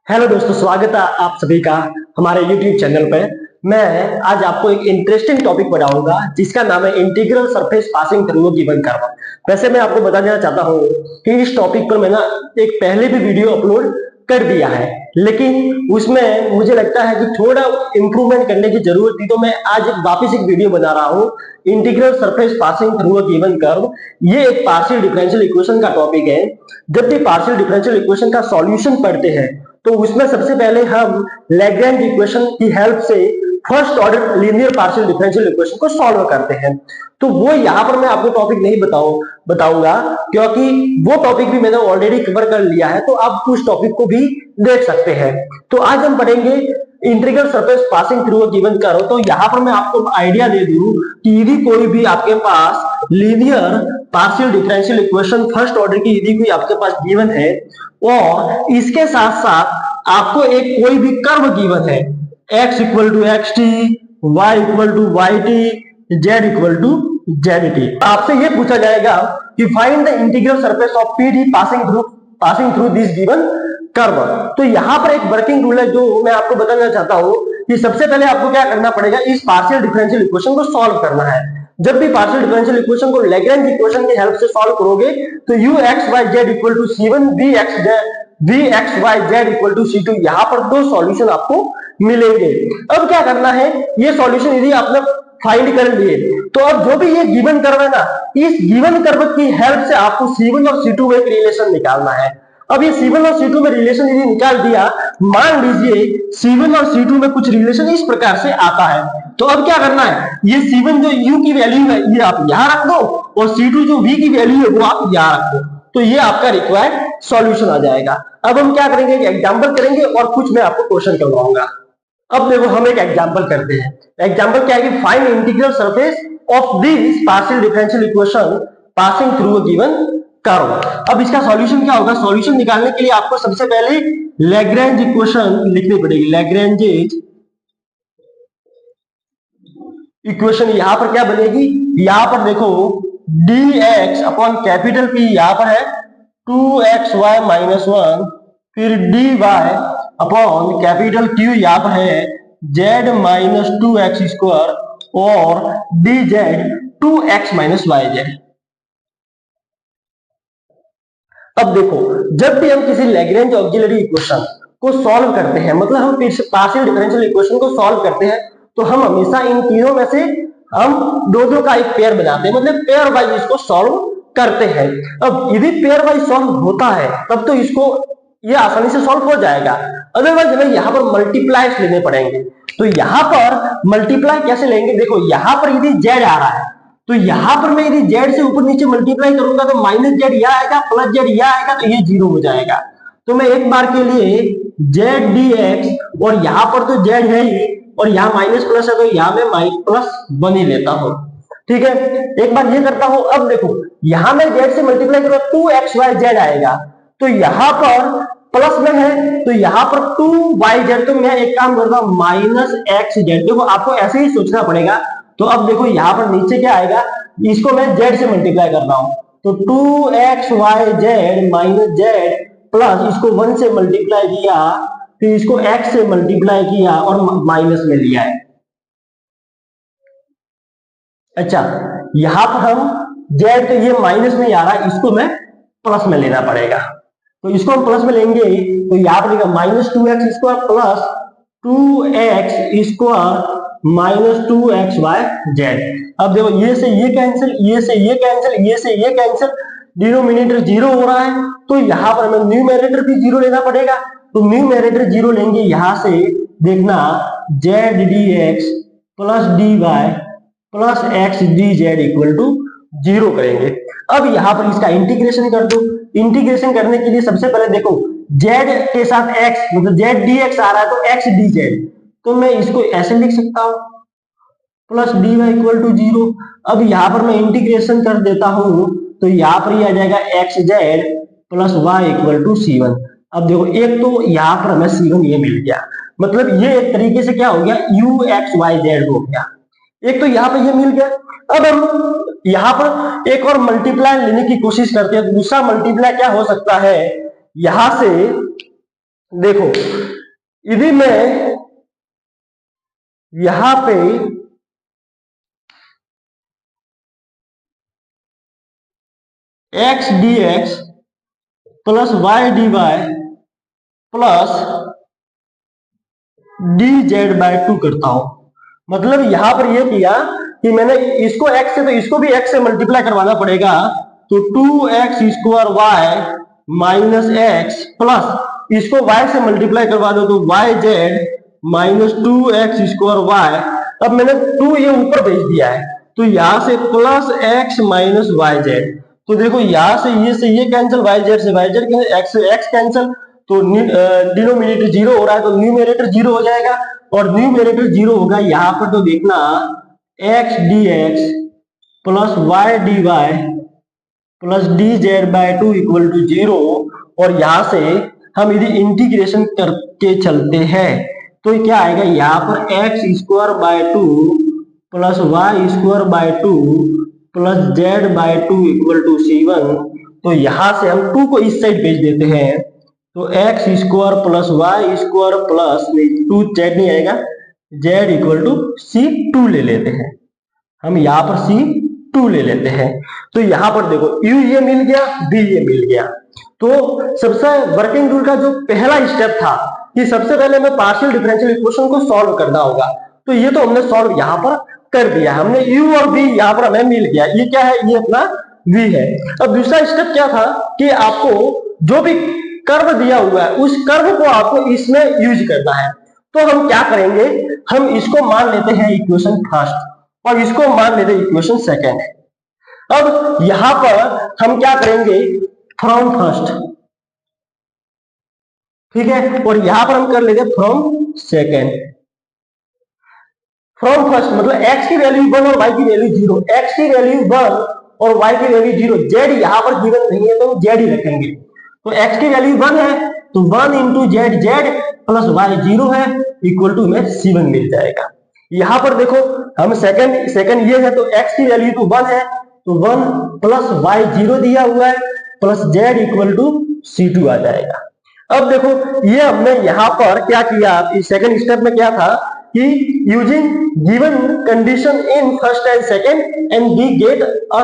Hello दोस्तों, स्वागत है आप सभी का हमारे YouTube चैनल पे। मैं आज आपको एक इंटरेस्टिंग टॉपिक पढ़ाऊंगा जिसका नाम है integral surface passing through a given curve. वैसे मैं आपको बता देना चाहता हूँ कि इस टॉपिक पर मैंने एक पहले भी वीडियो अपलोड कर दिया है, लेकिन उसमें मुझे लगता है कि थोड़ा इंप्रूवमेंट करने की जरूरत थी, तो मैं आज वापस एक वीडियो बना रहा हूँ integral surface passing through a given curve. ये एक पार्शियल डिफरेंशियल इक्वेशन का टॉपिक है। जब भी पार्शियल डिफरेंशियल इक्वेशन का सॉल्यूशन पढ़ते हैं तो उसमें सबसे पहले हम लैग्रेंज इक्वेशन की हेल्प से first order linear partial differential equation को सॉल्व करते हैं। तो वो यहाँ पर मैं आपको टॉपिक नहीं बताऊंगा, क्योंकि वो टॉपिक भी मैंने ऑलरेडी कवर कर लिया है, तो आप उस टॉपिक को भी देख सकते हैं। तो आज हम पढ़ेंगे integral surface passing through a given curve. तो यहाँ पर मैं आपको आइडिया दे दूं कि यदि कोई भी आपके पास linear partial differential equation first order की यदि कोई आपके पास गिवन है और इसके साथ साथ आपको एक कोई भी कर्व गिवन है, x equal to x t, y equal to y t, z equal to z t, आपसे ये पूछा जाएगा कि find the integral surface of P D passing through this given curve. तो यहाँ पर एक वर्किंग रूल है जो मैं आपको बताना चाहता हूँ कि सबसे पहले आपको क्या करना पड़ेगा, इस पार्शियल डिफरेंशियल इक्वेशन को सॉल्व करना है। जब भी पार्शियल डिफरेंशियल इक्वेशन को लैग्रेंज इक्वेशन की हेल्प से सॉल्व करोगे तो u x y z equal to C1, v x y z equal to C2, यहाँ पर दो सॉल्यूशन आपको मिलेंगे। अब क्या करना है, ये सॉल्यूशन यदि आपने फाइंड कर लिए तो अब जो भी ये गिवन कर्व है ना, इस गिवन कर्व की हेल्प से आपको C1 और C2 में एक रिलेशन निकालना है। अब ये C1 और C2 में रिलेशन यदि निकाल दिया, मान लीजिए C1 और C2 में कुछ रिलेशन इस प्रकार से आता है, तो अब क्या करना है, ये C1 जो U की वैल्यू है ये आप यहां रख दो और C2 जो V की वैल्यू है वो आप यहां रख दो, तो ये आपका रिक्वायर्ड सॉल्यूशन आ जाएगा। अब हम क्या करेंगे, एक एग्जांपल करेंगे और कुछ मैं आपको क्वेश्चन करवाऊंगा। अब देखो हम एक एग्जांपल करते हैं। एग्जांपल क्या है कि find integral surface of this partial differential equation passing through a given curve. अब इसका सॉल्यूशन क्या होगा, सॉल्यूशन निकालने के लिए आपको सबसे पहले लैग्रेंज इक्वेशन लिखनी पड़ेगी। लैग्रेंज इक्वेशन यहां पर क्या बनेगी, यहां पर देखो dx अपॉन कैपिटल P यहां पर है 2xy माइनस 1, फिर dy अपॉन कैपिटल Q यहां पर है z माइनस 2x स्क्वायर और dz 2x माइनस yz। अब देखो, जब भी हम किसी लैग्रेंज ऑक्सिलरी इक्वेशन को सॉल्व करते हैं, मतलब हम पार्शियल डिफरेंशियल इक्वेशन को सॉल्व करते हैं, तो हम हमेशा इन तीनों में से हम दो दो का एक पेयर बनाते हैं, मतलब पेयर वाइज इसको सॉल्व करते हैं। अब यदि पेयर वाइज सॉल्व होता है तब तो इसको ये आसानी से सॉल्व हो जाएगा, अदरवाइज हमें यहाँ पर मल्टीप्लाइज लेने पड़ेंगे। तो यहाँ पर मल्टीप्लाई कैसे लेंगे, देखो यहाँ पर यदि जेड आ रहा है तो यहाँ पर मैं यदि जेड से ऊपर नीचे मल्टीप्लाई करूंगा तो माइनस जेड यह आएगा, प्लस जेड यह आएगा, तो ये जीरो हो जाएगा। तो मैं एक बार के लिए जेड डी एक्स, और यहाँ पर तो जेड है ही और यहाँ माइनस प्लस है तो यहाँ में माइनस प्लस बन ही लेता हूँ। ठीक है, एक बार ये करता हूं। अब देखो यहां में जेड से मल्टीप्लाई करो 2xyz आएगा, तो यहां पर प्लस में है तो यहां पर 2yz, तो मैं एक काम करता हूं माइनस xz। देखो आपको ऐसे ही सोचना पड़ेगा। तो अब देखो यहां पर नीचे क्या आएगा, इसको मैं z से मल्टीप्लाई कर रहा हूं, तो 2xyz माइनस z प्लस इसको 1 से मल्टीप्लाई किया, फिर इसको x से मल्टीप्लाई किया और माइनस में लिया है। अच्छा, यहां पर हम z, तो ये माइनस में आ रहा है, इसको मैं प्लस में लेना पड़ेगा, तो इसको हम प्लस में लेंगे तो यहां पर minus 2x square plus 2x square minus 2xyz। अब देखो ये से ये कैंसिल, ये से ये कैंसिल, ये से ये कैंसिल, डिनोमिनेटर जीरो हो रहा है, तो यहां पर हमें न्यूमैरेटर भी जीरो लेना पड़ेगा। तो न्यूमैरेटर जीरो लेंगे, यहां से देखना z d x plus d y plus x d z equal to zero करेंगे। अब यहां पर इसका इंटीग्रेशन कर दो। इंटीग्रेशन करने के लिए सबसे पहले देखो z के साथ x, मतलब z dx आ रहा है तो x dz, तो मैं इसको ऐसे लिख सकता हूं plus dy equal to zero. अब यहां पर मैं इंटीग्रेशन कर देता हूं तो यहां पर ये आ जाएगा xz plus y equal to c1। अब देखो एक तो यहां पर हमें c1 ये मिल गया, मतलब ये एक तरीके से क्या हो गया, uxyz हो गया। एक तो यहाँ पे ये मिल गया। अब हम यहाँ पर एक और मल्टीप्लाई लेने की कोशिश करते हैं। दूसरा मल्टीप्लाई क्या हो सकता है, यहां से देखो यदि मैं यहां पे x d x plus y d y plus d z by 2 करता हूं, मतलब यहां पर यह किया कि मैंने इसको x से, तो इसको भी x से मल्टीप्लाई करवाना पड़ेगा, तो 2x square y minus x plus इसको y से मल्टीप्लाई करवा दो तो y z minus 2x square y. अब मैंने 2 ये ऊपर भेज दिया है, तो यहां से plus x minus y z, तो देखो यहां से ये कैंसिल, वाई जेड से वाई जेड कैंसिल, x से x कैंसिल, तो डिनोमिनेटर जीरो हो रहा है तो न्यूमरेटर जीरो हो जाएगा, और न्यूमरेटर जीरो होगा यहां पर, तो देखना x d x plus y d y plus d z by 2 equal to zero. और यहां से हम यदि इंटीग्रेशन करके चलते हैं तो क्या आएगा, यहां पर x square by 2 plus y square by 2 plus z by 2 equal to C1। तो यहां से हम 2 को इस साइड भेज देते हैं, तो x square plus y square plus 2 z नहीं आएगा, जेड इक्वल टू C2 ले लेते हैं, हम यहां पर C2 ले लेते हैं। तो यहां पर देखो U ये मिल गया, B ये मिल गया। तो सबसे वर्किंग रूल का जो पहला स्टेप था कि सबसे पहले हमें पार्शियल डिफरेंशियल इक्वेशन को सॉल्व करना होगा, तो ये तो हमने सॉल्व यहां पर कर दिया, हमने U और B यहां पर हमें मिल गया, ये क्या है, ये अपना V है। अब दूसरा स्टेप क्या था कि आपको जो भी कर्व दिया हुआ है उस कर्व को आपको इसमें यूज करना है। तो हम क्या करेंगे, हम इसको मान लेते हैं इक्वेशन फर्स्ट और इसको मान लेते हैं इक्वेशन सेकेंड। अब यहां पर हम क्या करेंगे, फ्रॉम फर्स्ट, ठीक है, और यहां पर हम कर लेंगे फ्रॉम सेकेंड। फ्रॉम फर्स्ट मतलब x की वैल्यू 1 और y की वैल्यू 0, x की वैल्यू 1 और y की वैल्यू 0, z यहां पर गिवन नहीं है तो हम z ही रखेंगे। तो x की वैल्यू 1 है तो 1 into z, z plus y 0 है इक्वल टू में C1 मिल जाएगा। यहां पर देखो हम सेकंड ये है तो x की वैल्यू तो 1 है, तो 1 प्लस वाई 0 दिया हुआ है plus z equal to C2 आ जाएगा। अब देखो ये हमने यहां पर क्या किया, इस सेकंड स्टेप में क्या था कि using given condition in first and second and we get a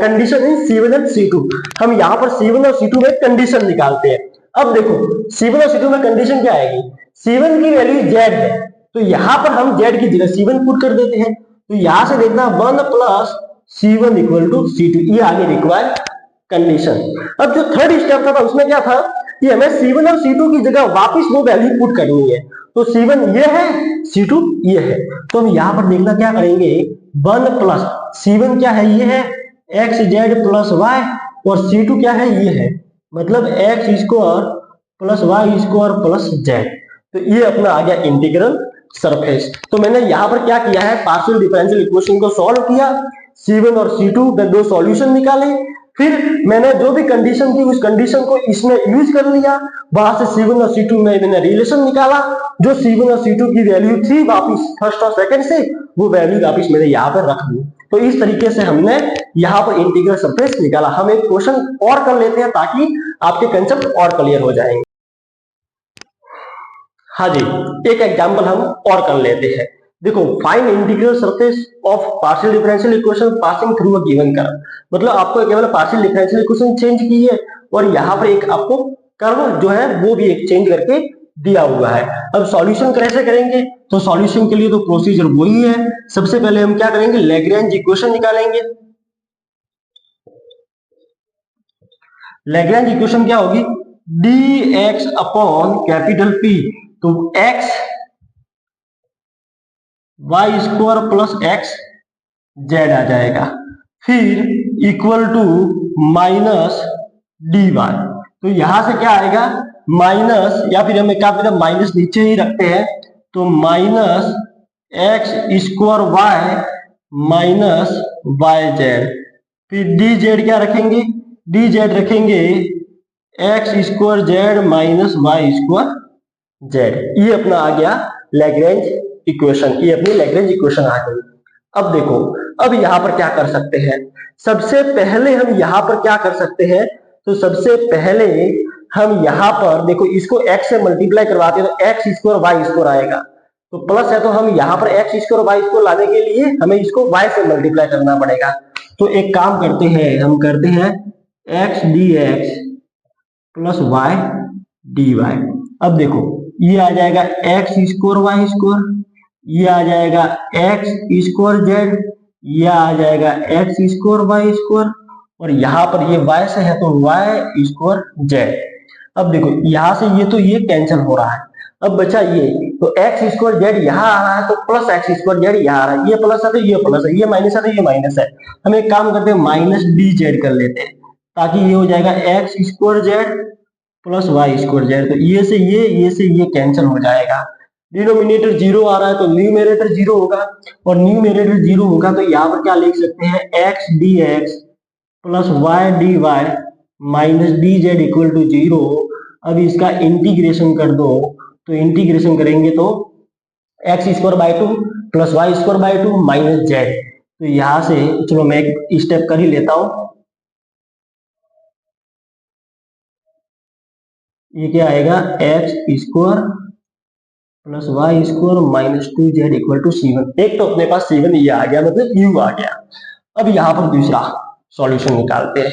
condition in C1 and C2, हम यहां पर C1 और C2 में कंडीशन निकालते हैं। अब देखो C1 और C2 में कंडीशन क्या आएगी, C1 की वैल्यू z है तो यहां पर हम z की जगह C1 पुट कर देते हैं, तो यहां से देखना 1 plus C1 equal to C2, ये आगे रिक्वायर्ड कंडीशन। अब जो थर्ड स्टेप था उसमें क्या था कि हमें C1 और C2 की जगह वापस वो वैल्यू पुट करनी है, तो C1 ये है, C2 ये है, तो हम यहां पर देखना क्या करेंगे, 1 प्लस C1 क्या है, ये है एक्स जेड प्लस वाई, और C2 क्या है, ये है, मतलब x square plus y square plus z. तो ये अपना आ गया इंटीग्रल सरफेस। तो मैंने यहां पर क्या किया है, पार्शियल डिफरेंशियल इक्वेशन को सॉल्व किया, C1 और C2 के दो सॉल्यूशन निकाले, फिर मैंने जो भी कंडीशन थी उस कंडीशन को इसमें यूज कर लिया, वहां से C1 और C2 में मैंने रिलेशन निकाला, जो C1 और C2 की वैल्यू थी वापिस फर्स्ट और सेकंड से, वो वैल्यू वापिस मैंने यहाँ पर रख दी। तो इस तरीके से हमने यहाँ पर इंटीग्रल सरफेस निकाला। हम एक क्वेश्चन और कर लेते हैं ताकि आपके कंसेप्ट और क्लियर हो जाएंगे। हाँ जी, एक एग्जाम्पल हम और कर लेते हैं। देखो, find integral surface of partial differential equation passing through a given curve, मतलब आपको केवल पार्शियल डिफरेंशियल इक्वेशन चेंज की है और यहाँ पर एक आपको कर्व जो है वो भी एक चेंज करके दिया हुआ है। अब सॉल्यूशन कैसे करेंगे, तो सॉल्यूशन के लिए तो प्रोसीजर वही है। सबसे पहले हम क्या करेंगे, लैग्रेंज इक्वेशन निकालेंगे। लैग्रेंज इक्वेशन क्या होगी, dx अपॉन कैपिटल P, तो x y square plus x z आ जाएगा, फिर equal to minus d y. तो यहां से क्या आएगा, माइनस, या फिर हमें क्या फिर माइनस नीचे ही रखते हैं, तो minus x square y minus y z, फिर डी जेड क्या रखेंगे, डी जेड रखेंगे x square z minus y square z. ये अपना आ गया लैग्रेंज इक्वेशन, ये अपनी लैग्रेंज इक्वेशन आ गई। अब देखो, अब यहां पर क्या कर सकते हैं, सबसे पहले हम यहां पर क्या कर सकते हैं, तो सबसे पहले हम यहाँ पर देखो इसको x से मल्टीप्लाई करवाते हैं तो एक्स स्क्वायर वाई स्क्वायर आएगा, तो प्लस है तो हम यहाँ पर एक्स स्क्वायर वाई स्क्वायर लाने के लिए हमें इसको y से मल्टीप्लाई करना पड़ेगा। तो एक काम करते हैं, हम करते हैं x d x plus y d y. अब देखो ये आ जाएगा एक्स स्क्वायर वाई स्क्वायर, ये आ जाएगा एक्स स्क्वायर जेड, ये आ जाएगा एक्स स्क्वायर वाई स्क्वायर, और यहाँ पर ये y से है तो वाई स्क्वायर जेड। अब देखो यहाँ से ये तो ये कैंसिल हो रहा है, अब बचा ये, तो एक्स स्क्वायर जेड यहाँ आ रहा है तो प्लस एक्स स्क्वायर जेड यहाँ आ रहा है, ये प्लस है तो ये प्लस है, ये माइनस है तो ये माइनस है। हम एक काम करते हैं माइनस डी जेड कर लेते हैं, ताकि ये हो जाएगा x square z plus y square z. तो ये से ये कैंसिल हो जाएगा, डिनोमिनेटर जीरो आ रहा है तो न्यूमरेटर जीरो होगा, और न्यूमरेटर जीरो होगा तो यहाँ पर क्या लिख सकते हैं x d x plus y d y minus d z equal to zero. अब इसका इंटीग्रेशन कर दो, तो इंटीग्रेशन करेंगे तो x square by two plus y square by two minus z. तो यहां से चलो मैं एक स्टेप कर ही लेता हूं, ये क्या आएगा x square plus y square minus two z equal to C1। एक तो अपने पास C1 ये आ गया, मतलब U आ गया। अब यहाँ पर दूसरा सॉल्यूशन निकालते हैं,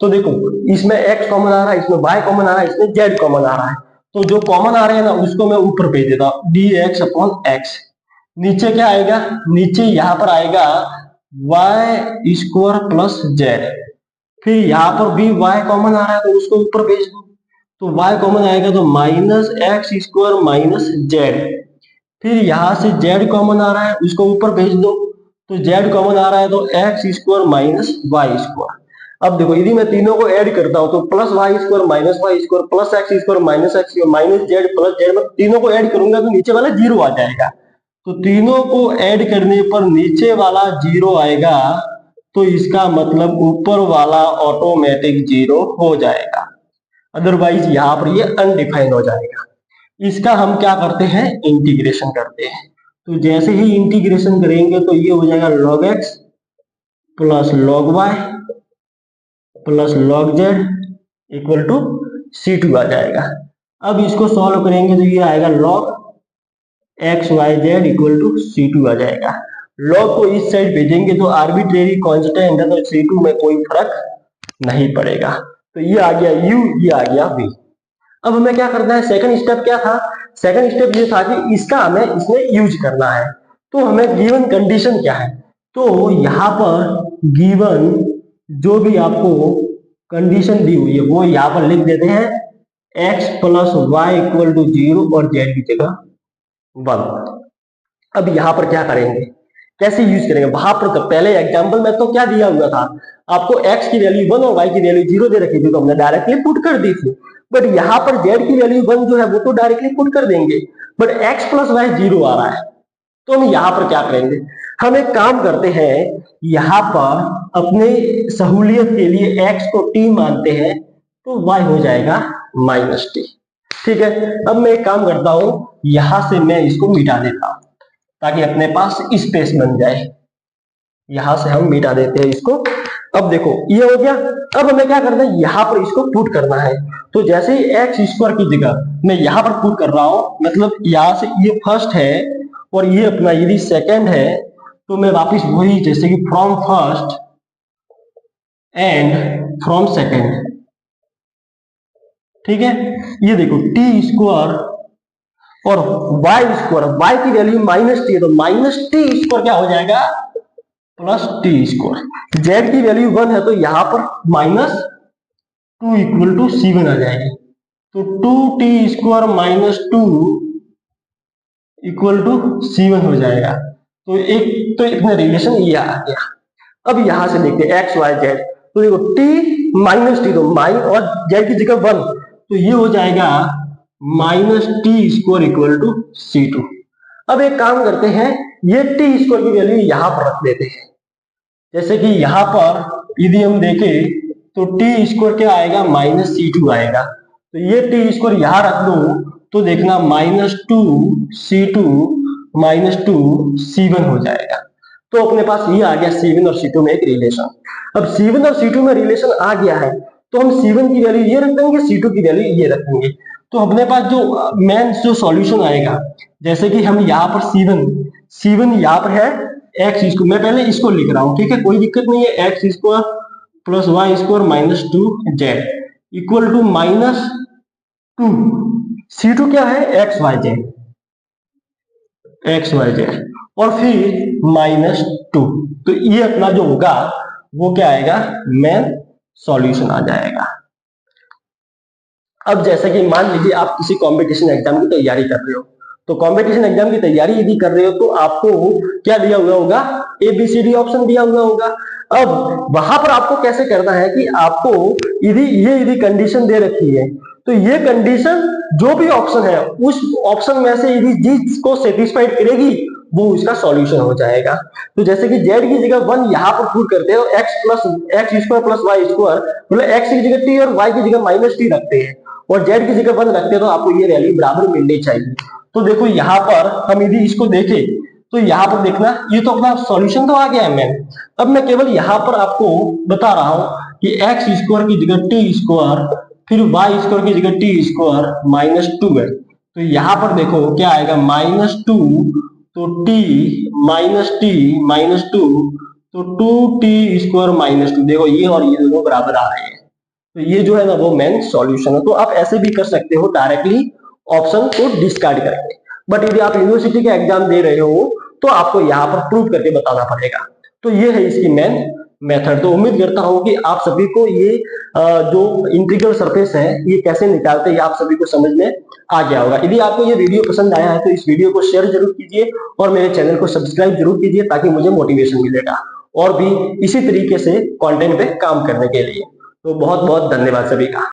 तो देखो इसमें x कॉमन आ रहा है, इसमें y कॉमन आ रहा है, इसमें z कॉमन आ रहा है, तो जो कॉमन आ रहे हैं ना उसको मैं ऊपर भेज देता हूँ dx अपॉन x। नीचे क्या आएगा, नीचे यहाँ पर आएगा y स्क्वायर प्लस z, फिर यहाँ पर भी y कॉमन आ रहा है तो उसको ऊपर भेज दो, तो y कॉमन आएगा तो minus x square minus Z, फिर यहाँ से z कॉमन आ रहा है उसको ऊपर भेज दो, तो z कॉमन आ रहा है तो x square minus y square. अब देखो यदि मैं तीनों को ऐड करता हूं तो plus y square minus y square plus x square minus x minus z plus z, मैं तीनों को ऐड करूंगा तो नीचे वाला जीरो आ जाएगा, तो तीनों को ऐड करने पर नीचे वाला जीरो आएगा, तो इसका मतलब ऊपर वाला ऑटोमेटिक जीरो हो जाएगा, अदरवाइज यहाँ पर ये अनडिफाइंड हो जाएगा। इसका हम क्या करते हैं, इंटीग्रेशन करते हैं, तो जैसे ही इंटीग्रेशन करेंगे तो ये हो जाएगा log x plus log y plus log z equal to C2 आ जाएगा। अब इसको सॉल्व करेंगे तो ये आएगा log x y z equal to C2 आ जाएगा। log को इस साइड भेजेंगे तो आर्बिट्रेरी कांस्टेंट है तो C2 में कोई फर्क नहीं पड़ेगा, तो ये आ गया u, ये आ गया v। अब हमें क्या करना है, सेकंड स्टेप क्या था, सेकंड स्टेप ये था कि इसका हमें इसमें यूज करना है, तो हमें गिवन कंडीशन क्या है, तो यहाँ पर गिवन जो भी आपको कंडीशन दी हुई है वो यहाँ पर लिख देते हैं x plus y equal to zero और z की जगह 1। अब यहाँ पर क्या करेंगे, कैसे यूज करेंगे, वहां पर तो पहले एग्जांपल में तो क्या दिया हुआ था, आपको x की वैल्यू 1 और y की वैल्यू 0 दे रखी थी तो हमने डायरेक्टली पुट कर दी थी, बट यहाँ पर z की वैल्यू 1 जो है वो तो डायरेक्टली पुट कर देंगे, बट x प्लस वाई 0 आ रहा है, तो हम यहाँ पर क्या करेंगे, हम एक काम करते हैं, यहाँ पर अपने सहूलियत के लिए x को t मानते हैं तो y हो जाएगा माइनस टी। ठीक है, अब मैं एक काम करता हूं, यहां से मैं इसको मिटा देता हूं ताकि अपने पास स्पेस बन जाए, यहां से हम मिटा देते हैं इसको। अब देखो ये हो गया, अब हमें क्या करना है, यहाँ पर इसको पुट करना है, तो जैसे ही एक्स स्क्वायर की जगह मैं यहाँ पर पुट कर रहा हूं, मतलब यहाँ से ये फर्स्ट है और ये अपना यदि सेकंड है तो मैं वापिस वही जैसे कि from first and from second. ठीक है, ये देखो टी स्क्वायर और वाई स्क्वायर, वाई की वैल्यू माइनस टी है तो माइनस टी स्क्वायर क्या हो जाएगा, प्लस टी स्क्वायर। जेड की वैल्यू 1 है तो यहां पर माइनस 2 इक्वल टू C1 आ जाएगी, तो 2t square minus 2 equal to C1 हो जाएगा। तो एक तो इतना रिलेशन ये आ गया। अब यहां से देखते हैं एक्स वाई जेड, तो देखो t माइनस टी, तो माइन और जेड की जगह 1, तो ये हो जाएगा minus t square equal to C2। अब एक काम करते हैं, ये टी स्क्वायर की वैल्यू यहां पर रख देते हैं, जैसे कि यहां पर यदि हम देखें तो टी स्क्वायर क्या आएगा, माइनस C2 आएगा, तो ये टी स्क्वायर यहां रख दो तो देखना माइनस 2C2 माइनस 2C1 हो जाएगा। तो अपने पास ये आ गया C1 और C2 में एक रिलेशन। अब C1 और C2 में रिलेशन आ गया है तो हम C1 की वैल्यू ये रख देंगे, C2 की वैल्यू ये रखेंगे। तो अपने पास जो मेन जो सॉल्यूशन आएगा, जैसे कि हम यहाँ पर C1 यहाँ पर है एक्स स्क्वायर, मैं पहले इसको लिख रहा हूँ, ठीक है, कोई दिक्कत नहीं है। X square plus y square minus 2z equal to -2। C2 क्या है, एक्स वाई जेड और फिर -2। तो ये अपना जो होगा वो क्या आएगा, मेन सॉल्यूशन आ जाएगा। अब जैसे कि मान लीजिए आप किसी कंपटीशन एग्जाम की तैयारी कर रहे हो, तो कंपटीशन एग्जाम की तैयारी यदि कर रहे हो तो आपको क्या दिया हुआ होगा, ABCD ऑप्शन दिया हुआ होगा। अब वहां पर आपको कैसे करना है कि आपको यदि कंडीशन दे रखी है, तो ये कंडीशन जो भी ऑप्शन है उस ऑप्शन में से यदि जिसको सेटिस्फाइड करेगी वो उसका सॉल्यूशन हो जाएगा। तो जैसे कि z की जगह 1 यहाँ पर पुट करते हैं, x square plus y square, मतलब x की जगह t और y की जगह -t रखते हैं और z की जगह 1 रखते हैं, तो आपको ये वैल्यू बराबर मिलनी चाहिए। तो देखो यहाँ पर हम यदि इसको देखें तो यहाँ पर देखना, ये तो अपना सॉल्यूशन तो आ गया है मैन। अब मैं केवल यहाँ पर आपको बता रहा हूं कि एक्स स्क्वायर की जगह टी स्क्वायर फिर वाई स्क्वायर की जगह टी स्क्वायर -2 है। तो यहाँ पर देखो क्या आएगा, -2 तो t -2 तो 2t स्क्वायर -2। देखो ये और ये दोनों बराबर आ रहे हैं, तो ये जो है ना वो मेन सॉल्यूशन है। तो आप ऐसे भी कर सकते हो डायरेक्टली ऑप्शन को डिस्कार्ड करके, बट यदि आप यूनिवर्सिटी का एग्जाम दे रहे हो तो आपको यहाँ पर प्रूव करके बताना पड़ेगा। तो ये है इसकी मेन मेथड। तो उम्मीद करता हूं कि आप सभी को ये जो इंटीग्रल सरफेस है ये कैसे निकालते हैं आप सभी को समझ में आ गया होगा। यदि आपको ये वीडियो पसंद आया है तो इस वीडियो को शेयर जरूर कीजिए और मेरे चैनल को सब्सक्राइब जरूर कीजिए ताकि मुझे मोटिवेशन मिलेगा और भी इसी तरीके से कंटेंट पे काम करने के लिए। तो बहुत बहुत धन्यवाद सभी का।